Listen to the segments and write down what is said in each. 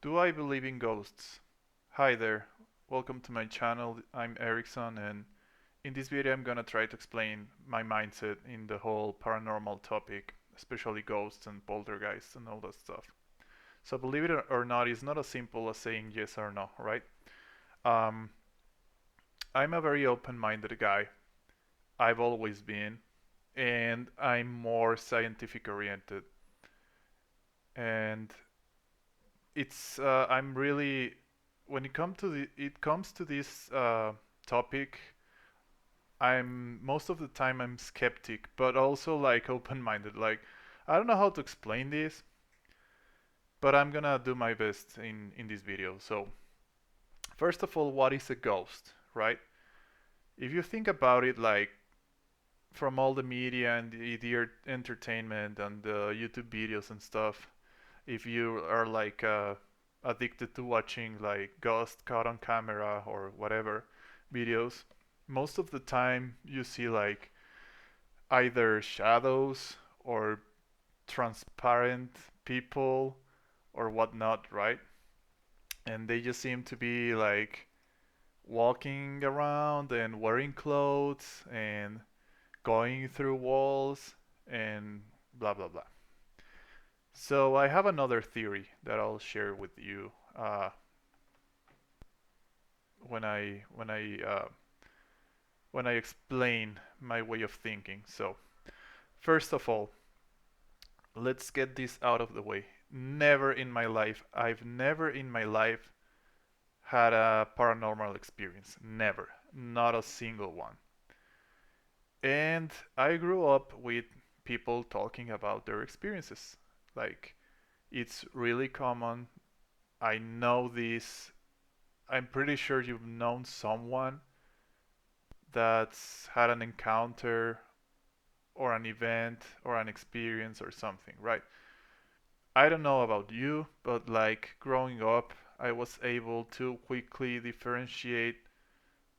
Do I believe in ghosts? Hi there, welcome to my channel. I'm Erickson, and in this video I'm gonna try to explain my mindset in the whole paranormal topic, especially ghosts and poltergeists and all that stuff. So believe it or not, it's not as simple as saying yes or no, right? Um, I'm a very open-minded guy. I've always been, and I'm more scientific oriented. And I'm really when it comes to this topic, I'm most of the time I'm skeptic, but also like open-minded. Like I don't know how to explain this, but I'm gonna do my best in this video. So first of all, what is a ghost, right? If you think about it, like from all the media and the entertainment and the YouTube videos and stuff, if you are like addicted to watching like ghost caught on camera or whatever videos, most of the time you see like either shadows or transparent people or whatnot, right? And they just seem to be like walking around and wearing clothes and going through walls and blah blah blah. So I have another theory that I'll share with you when I explain my way of thinking. So first of all, let's get this out of the way. I've never in my life had a paranormal experience. Never. Not a single one. And I grew up with people talking about their experiences. Like, it's really common. I know this. I'm pretty sure you've known someone that's had an encounter or an event or an experience or something, right? I don't know about you, but like growing up, I was able to quickly differentiate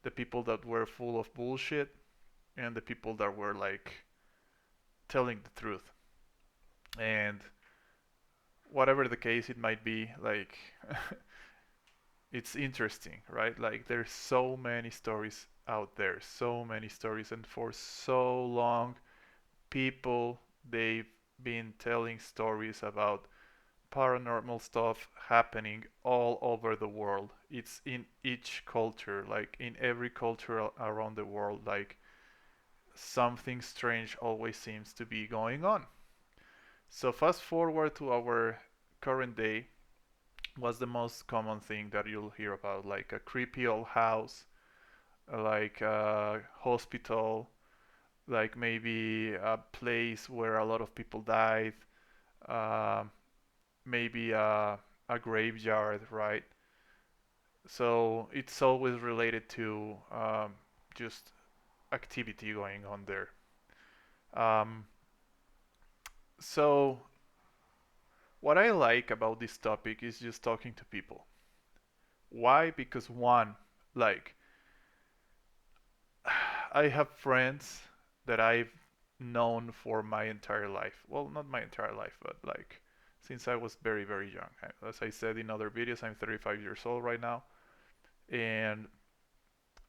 the people that were full of bullshit and the people that were like telling the truth. And whatever the case it might be, like it's interesting, right? Like there's so many stories out there, so many stories, and for so long, people they've been telling stories about paranormal stuff happening all over the world. It's in each culture, like in every culture around the world, like something strange always seems to be going on. So fast forward to our current day, what's the most common thing that you'll hear about? Like a creepy old house, like a hospital, like maybe a place where a lot of people died, uh, maybe a graveyard, right? So it's always related to just activity going on there. Um, so what I like about this topic is just talking to people. Why? Because one, like I have friends that I've known for my entire life. Well, not my entire life, but like since I was very, very young. As I said in other videos, I'm 35 years old right now. And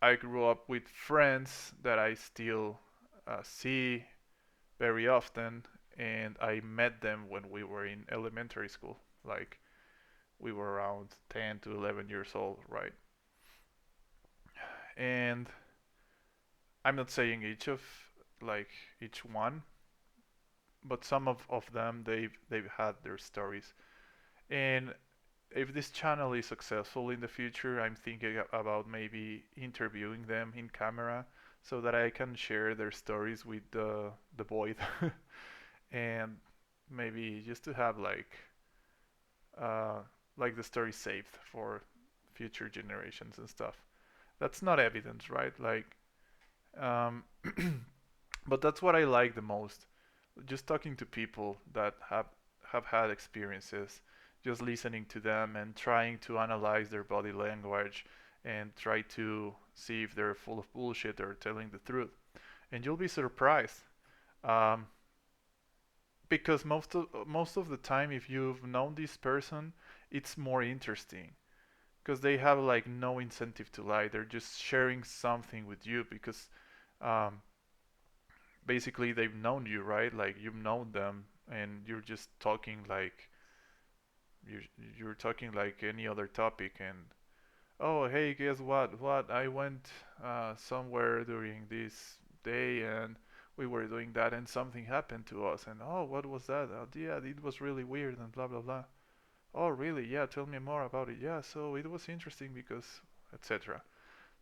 I grew up with friends that I still see very often. And I met them when we were in elementary school. Like we were around 10 to 11 years old, right? And I'm not saying like each one, but some of them they've had their stories. And if this channel is successful in the future, I'm thinking about maybe interviewing them in camera so that I can share their stories with the void and maybe just to have uh like the story saved for future generations and stuff. That's not evidence, right? Like um but that's what I like the most. Just talking to people that have had experiences, just listening to them and trying to analyze their body language and try to see if they're full of bullshit or telling the truth. And you'll be surprised. Um, because most of the time, if you've known this person it's more interesting because they have like no incentive to lie. They're just sharing something with you because um, basically they've known you, right? Like you've known them, and you're just talking like you're you're talking like any other topic. And oh, hey, guess what? What I went somewhere during this day, and we were doing that, and something happened to us. And oh, what was that? Oh, yeah, it was really weird, and blah blah blah. Oh, really? Yeah, tell me more about it. Yeah, so it was interesting because, etc.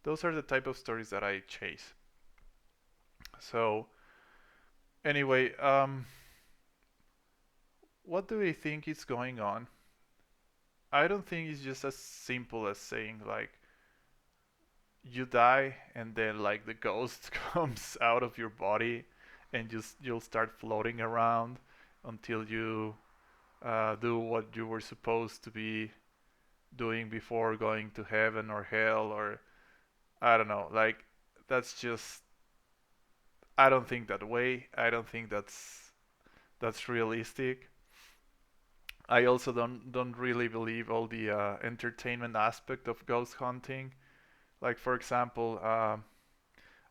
Those are the type of stories that I chase. So, anyway, what do you think is going on? I don't think it's just as simple as saying like you die and then like the ghost comes out of your body and just you'll start floating around until you do what you were supposed to be doing before going to heaven or hell, or I don't know. Like that's just I don't think that way. I don't think that's realistic. I also don't really believe all the entertainment aspect of ghost hunting. Like for example,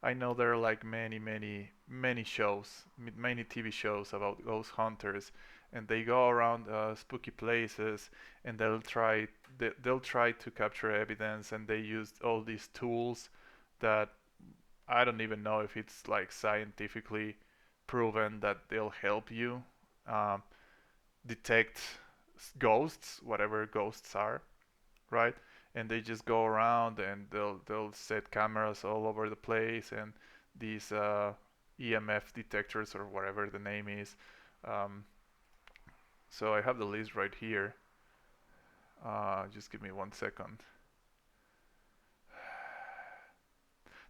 I know there are like many shows, many TV shows about ghost hunters, and they go around spooky places and they'll try to capture evidence, and they use all these tools that I don't even know if it's like scientifically proven that they'll help you um, detect ghosts, whatever ghosts are, right? And they just go around and they'll set cameras all over the place, and these EMF detectors or whatever the name is. Um, so I have the list right here. Just give me 1 second.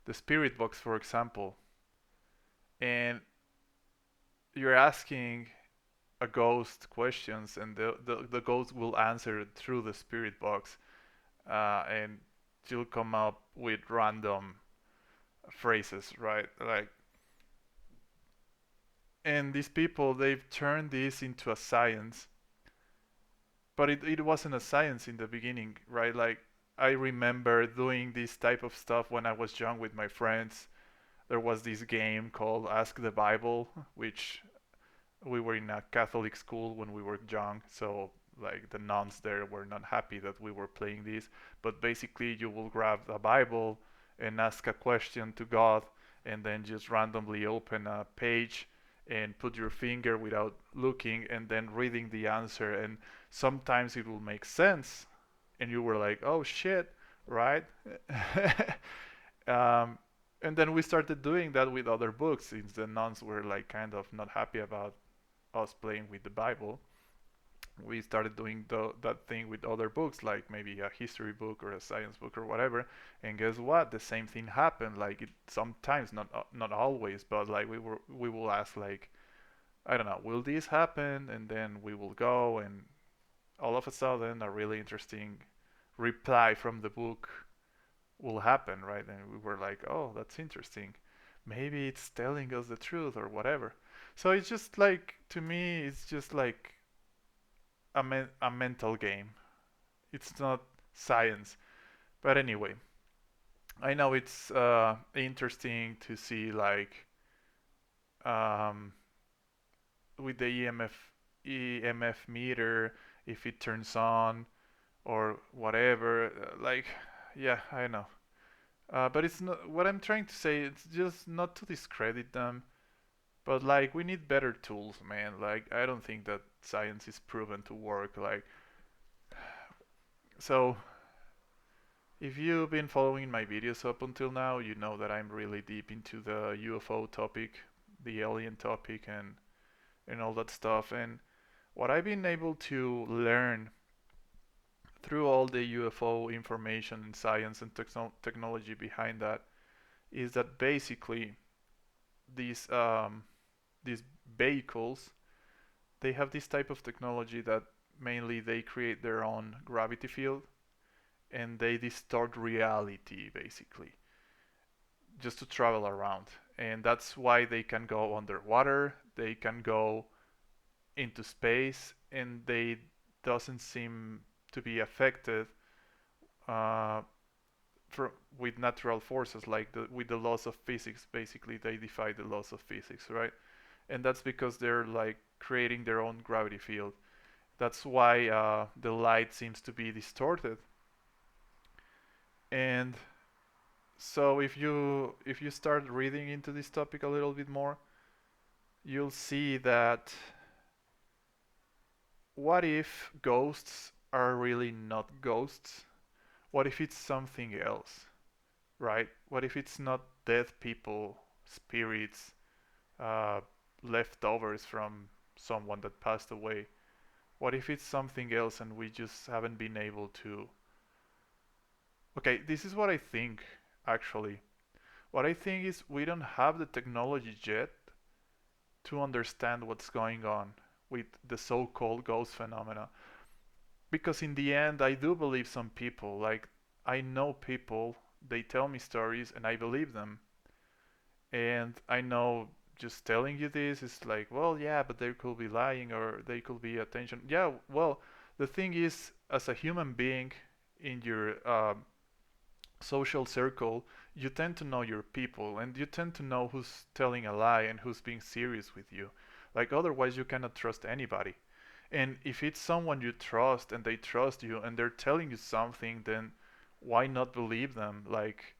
The spirit box, for example, and you're asking a ghost questions, and the ghost will answer through the spirit box, and you'll come up with random phrases, right? Like, and these people, they've turned this into a science, but it wasn't a science in the beginning, right? Like, I remember doing this type of stuff when I was young with my friends. There was this game called Ask the Bible, which we were in a Catholic school when we were young, so like the nuns there were not happy that we were playing this. But basically, you will grab a Bible and ask a question to God, and then just randomly open a page and put your finger without looking, and then reading the answer. And sometimes it will make sense, and you were like, "Oh shit!" Right? um, and then we started doing that with other books, since the nuns were like kind of not happy about us playing with the Bible. We started doing that thing with other books, like maybe a history book or a science book or whatever. And guess what? The same thing happened. Like it sometimes, not always, but like we will ask like, I don't know, will this happen? And then we will go, and all of a sudden, a really interesting reply from the book will happen, right? And we were like, oh, that's interesting. Maybe it's telling us the truth or whatever. So it's just like, to me, it's just like a mental game. It's not science. But anyway, I know it's interesting to see like um, with the EMF meter, if it turns on or whatever. Like, yeah, I know. But it's not what I'm trying to say. It's just not to discredit them, but like we need better tools, man. Like I don't think that science is proven to work. Like so, if you've been following my videos up until now, you know that I'm really deep into the UFO topic, the alien topic, and all that stuff. And what I've been able to learn through all the UFO information and science and technology behind that is that basically these these vehicles, they have this type of technology that mainly they create their own gravity field, and they distort reality basically just to travel around. And that's why they can go underwater, they can go into space, and they doesn't seem to be affected uh, for, with natural forces, like with the laws of physics. Basically, they defy the laws of physics, right? And that's because they're like creating their own gravity field. That's why the light seems to be distorted. And so if you start reading into this topic a little bit more, you'll see that what if ghosts are really not ghosts? What if it's something else, right? What if it's not dead people, spirits, uh, leftovers from someone that passed away? What if it's something else and we just haven't been able to? Okay, this is what I think actually. What I think is we don't have the technology yet to understand what's going on with the so-called ghost phenomena. Because in the end, I do believe some people. Like, I know people, they tell me stories and I believe them. And I know just telling you this is like, well, yeah, but they could be lying or they could be attention. Yeah, well, the thing is, as a human being in your social circle, you tend to know your people and you tend to know who's telling a lie and who's being serious with you. Like, otherwise, you cannot trust anybody. And if it's someone you trust and they trust you and they're telling you something, then why not believe them? Like,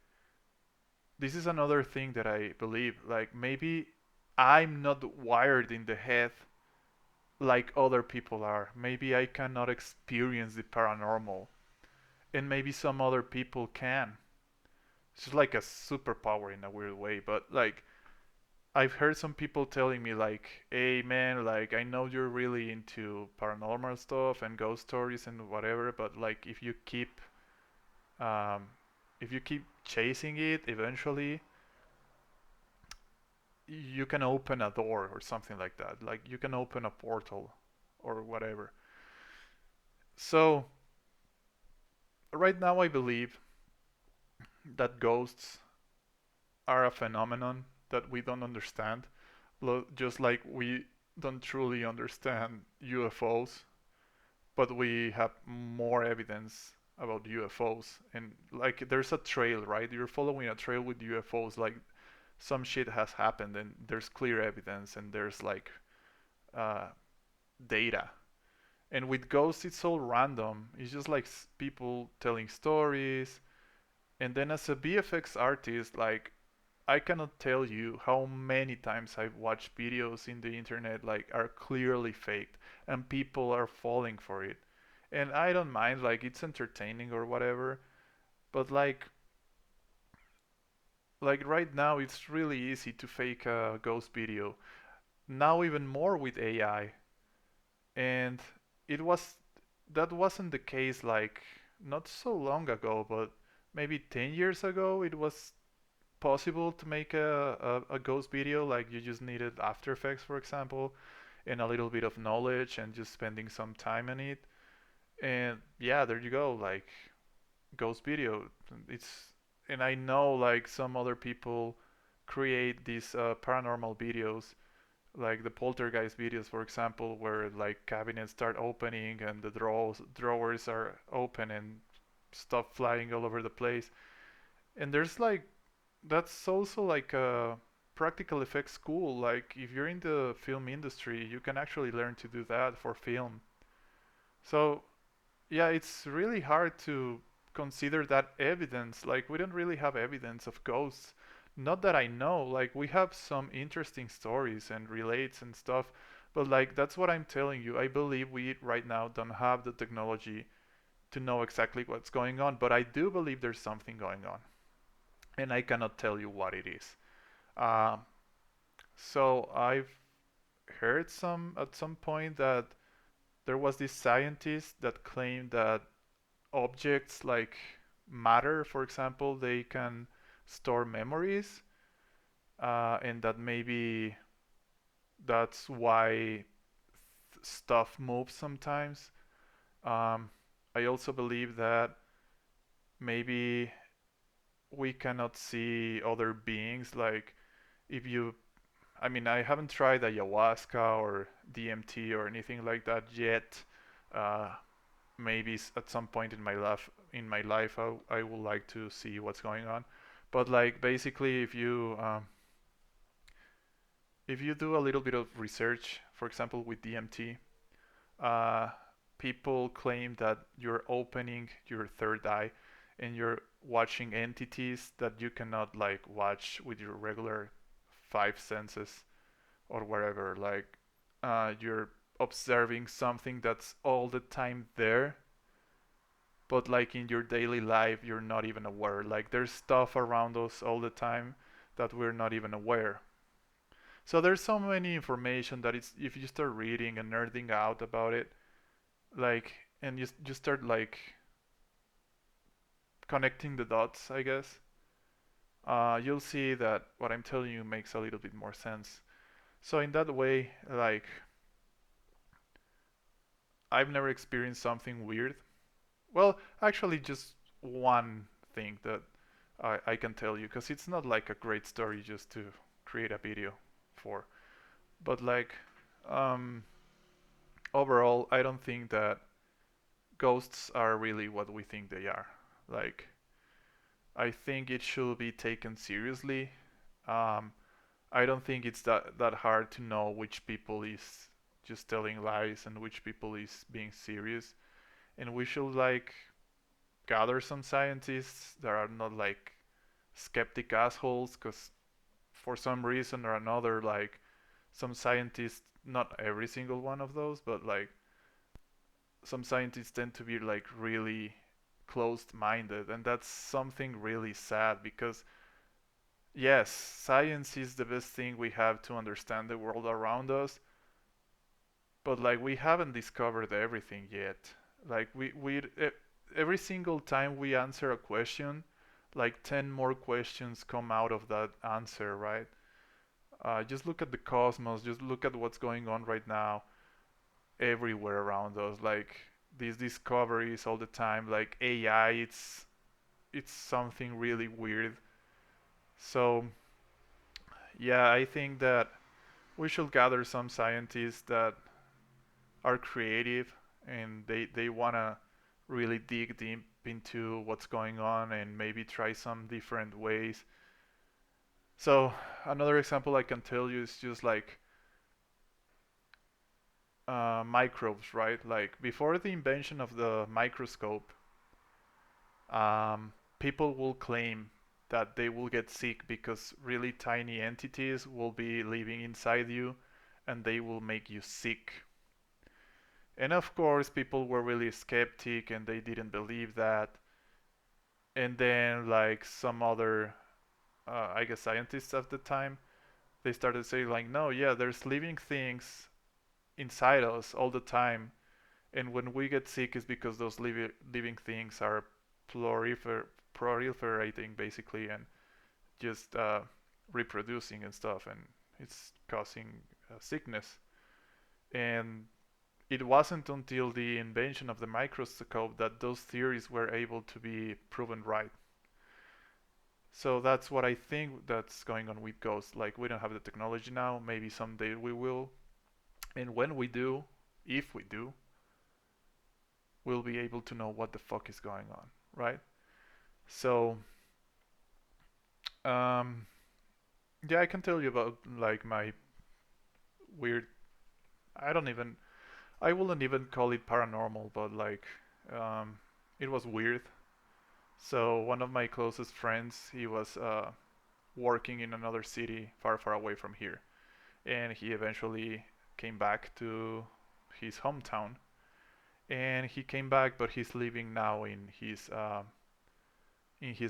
this is another thing that I believe. Like, maybe I'm not wired in the head like other people are. Maybe I cannot experience the paranormal, and maybe some other people can. It's just like a superpower in a weird way. But like, I've heard some people telling me like, "Hey man, like I know you're really into paranormal stuff and ghost stories and whatever, but like um, if you keep chasing it, eventually you can open a door or something like that. Like you can open a portal or whatever." So right now, I believe that ghosts are a phenomenon that we don't understand, just like we don't truly understand UFOs, but we have more evidence about UFOs. And like, there's a trail, right? You're following a trail with UFOs. Like, some shit has happened, and there's clear evidence, and there's like uh, data. And with ghosts, it's all random. It's just like people telling stories. And then as a VFX artist, like, I cannot tell you how many times I've watched videos in the internet like are clearly faked and people are falling for it. And I don't mind, like it's entertaining or whatever, but like right now it's really easy to fake a ghost video. Now even more with AI. And it was that wasn't the case like not so long ago, but maybe 10 years ago it was possible to make a ghost video. Like you just needed After Effects, for example, and a little bit of knowledge and just spending some time on it. And yeah, there you go, like ghost video. It's and I know like some other people create these paranormal videos, like the poltergeist videos, for example, where like cabinets start opening and the drawers are open and stuff flying all over the place. And there's like that's also like a practical effects school. Like if you're in the film industry, you can actually learn to do that for film. So yeah, it's really hard to consider that evidence. Like we don't really have evidence of ghosts. Not that I know. Like we have some interesting stories and relates and stuff, but like that's what I'm telling you. I believe we right now don't have the technology to know exactly what's going on, but I do believe there's something going on, and I cannot tell you what it is. Um, so I've heard some at some point that there was this scientist that claimed that objects like matter, for example, they can store memories, and that maybe that's why stuff moves sometimes. Um, I also believe that maybe we cannot see other beings. Like if you I mean, I haven't tried ayahuasca or DMT or anything like that yet. Uh, maybe at some point in my life I would like to see what's going on. But like basically, if you do a little bit of research, for example with DMT, uh, people claim that you're opening your third eye and you're watching entities that you cannot like watch with your regular five senses or wherever. Like you're observing something that's all the time there, but like in your daily life you're not even aware. Like there's stuff around us all the time that we're not even aware. So there's so many information that it's if you start reading and nerding out about it, like and you start like connecting the dots, I guess, you'll see that what I'm telling you makes a little bit more sense. So in that way, like I've never experienced something weird. Well, actually, just one thing that I can tell you, because it's not like a great story just to create a video for, but like um, overall, I don't think that ghosts are really what we think they are. Like I think it should be taken seriously. Um, I don't think it's that hard to know which people is just telling lies and which people is being serious. And we should like gather some scientists that are not like skeptic assholes, because for some reason or another, like some scientists, not every single one of those, but like some scientists tend to be like really closed minded, and that's something really sad because yes, science is the best thing we have to understand the world around us, but like we haven't discovered everything yet. Like every single time we answer a question, like 10 more questions come out of that answer, right? Just look at the cosmos, just look at what's going on right now everywhere around us. Like these discoveries all the time, like AI, it's something really weird. So yeah, I think that we should gather some scientists that are creative and they wanna really dig deep into what's going on and maybe try some different ways. So another example I can tell you is just like microbes, right? Like before the invention of the microscope, people will claim that they will get sick because really tiny entities will be living inside you and they will make you sick. And of course, people were really skeptic and they didn't believe that. And then, like some other, I guess, scientists at the time, they started saying, like, no, yeah, there's living things inside us all the time. And when we get sick, it's because those living things are prolifer- proliferating, basically, and just reproducing and stuff. And it's causing sickness. And it wasn't until the invention of the microscope that those theories were able to be proven right. So that's what I think that's going on with ghosts. Like we don't have the technology now, maybe someday we will. And when we do, if we do, we'll be able to know what the fuck is going on, right? So, um, yeah, I can tell you about like my weird. I don't even. I wouldn't even call it paranormal, but like, um, it was weird. So one of my closest friends, he was working in another city far, far away from here, and he eventually came back to his hometown. And he came back, but he's living now in his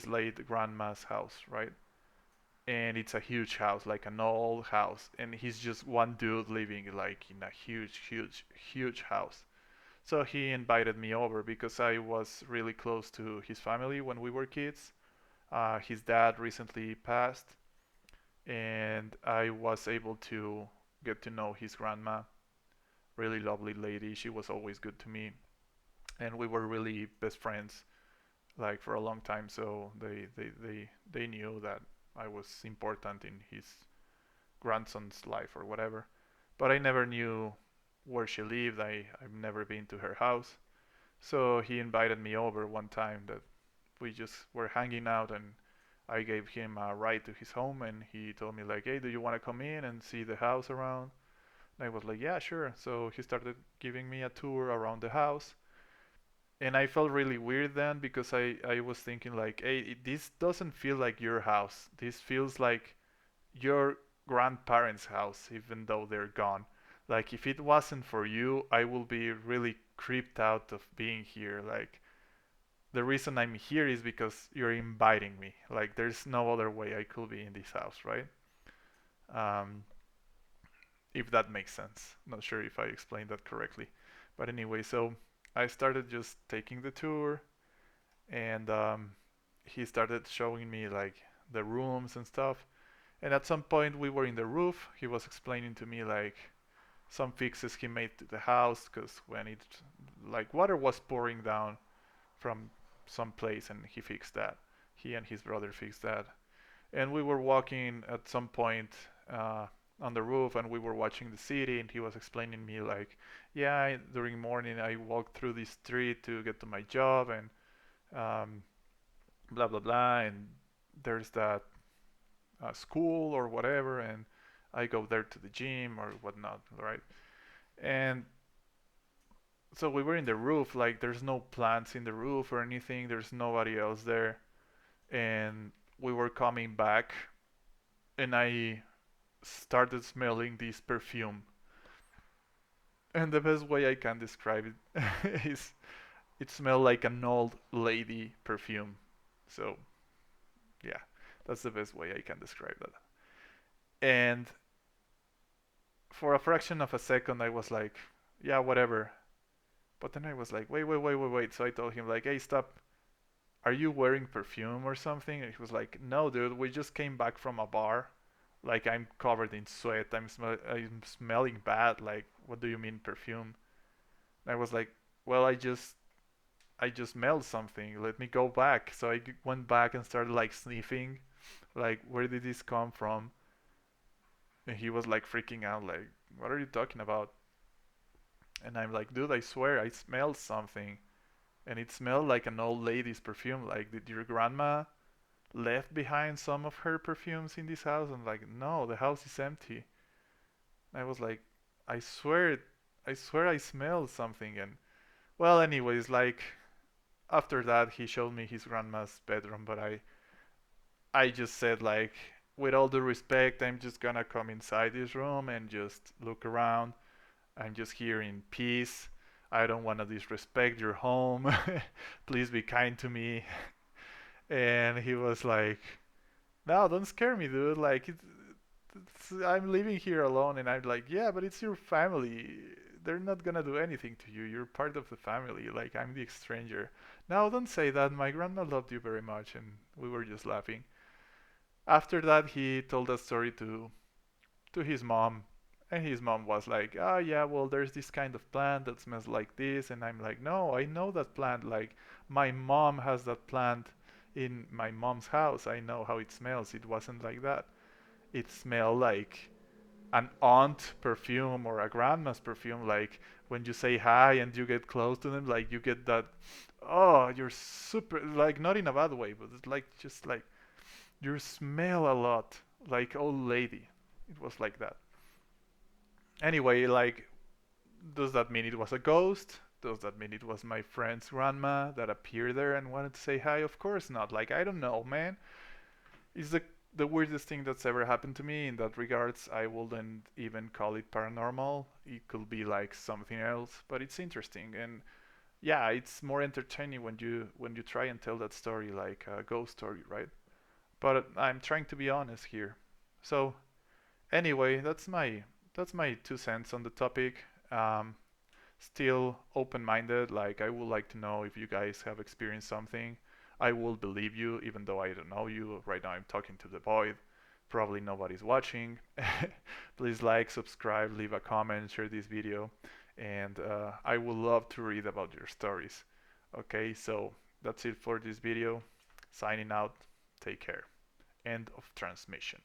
late grandma's house, right? And it's a huge house, like an old house, and he's just one dude living like in a huge, huge, huge house. So he invited me over because I was really close to his family when we were kids. His dad recently passed, and I was able to get to know his grandma. Really lovely lady. She was always good to me, and we were really best friends like for a long time. So they knew that I was important in his grandson's life or whatever. But I never knew where she lived. I've never been to her house. So he invited me over one time that we just were hanging out, and I gave him a ride to his home, and he told me like, "Hey, do you want to come in and see the house around?" And I was like, "Yeah, sure." So he started giving me a tour around the house, and I felt really weird then because I was thinking like, "Hey, this doesn't feel like your house. This feels like your grandparents' house, even though they're gone. Like if it wasn't for you, I will be really creeped out of being here. Like the reason I'm here is because you're inviting me. Like there's no other way I could be in this house, right? Um, if that makes sense. Not sure if I explained that correctly, but anyway, so I started just taking the tour, and he started showing me like the rooms and stuff. And at some point we were in the roof. He was explaining to me like some fixes he made to the house because when it like water was pouring down from some place, and he fixed that. He and his brother fixed that. And we were walking at some point uh, on the roof, and we were watching the city, and he was explaining me like, yeah, during morning I walked through this street to get to my job, and um, blah blah blah, and there's that school or whatever, and I go there to the gym or whatnot, right? And so we were in the roof, like there's no plants in the roof or anything, there's nobody else there, and we were coming back, and I started smelling this perfume. And the best way I can describe it is it smelled like an old lady perfume. So, yeah, that's the best way I can describe that. And for a fraction of a second, I was like, yeah, whatever. But then I was like, wait, wait, wait, wait, wait. So I told him, like, hey, stop. Are you wearing perfume or something? And he was like, no, dude, we just came back from a bar. Like, I'm covered in sweat. I'm smelling bad. Like, what do you mean perfume? And I was like, well, I just smelled something. Let me go back. So I went back and started like sniffing. Like, where did this come from? And he was like freaking out. Like, what are you talking about? And I'm like, dude, I swear I smelled something. And it smelled like an old lady's perfume. Like, did your grandma left behind some of her perfumes in this house? I'm like, no, the house is empty. I was like, I swear, I swear I smelled something. And well, anyways, like after that, he showed me his grandma's bedroom, but I just said like, with all due respect, I'm just gonna come inside this room and just look around. I'm just here in peace. I don't want to disrespect your home. Please be kind to me. And he was like, no, don't scare me, dude. Like, I'm living here alone. And I'm like, yeah, but it's your family. They're not gonna do anything to you. You're part of the family. Like, I'm the stranger. No, don't say that. My grandma loved you very much. And we were just laughing. After that, he told a story to his mom. And his mom was like, oh, yeah, well, there's this kind of plant that smells like this. And I'm like, no, I know that plant. Like, my mom has that plant in my mom's house. I know how it smells. It wasn't like that. It smelled like an aunt perfume or a grandma's perfume. Like, when you say hi and you get close to them, like, you get that, oh, you're super, like, not in a bad way, but it's like, just like, you smell a lot like old lady. It was like that. Anyway, like, does that mean it was a ghost? Does that mean it was my friend's grandma that appeared there and wanted to say hi? Of course not. Like, I don't know, man. It's the weirdest thing that's ever happened to me in that regards. I wouldn't even call it paranormal. It could be like something else, but it's interesting, and yeah, it's more entertaining when you try and tell that story like a ghost story, right? But I'm trying to be honest here. So anyway, that's my 2 cents on the topic. Um, Still open-minded. Like I would like to know if you guys have experienced something. I will believe you, even though I don't know you. Right now, I'm talking to the void. Probably nobody's watching. Please like, subscribe, leave a comment, share this video, and I would love to read about your stories. Okay, so that's it for this video. Signing out. Take care. End of transmission.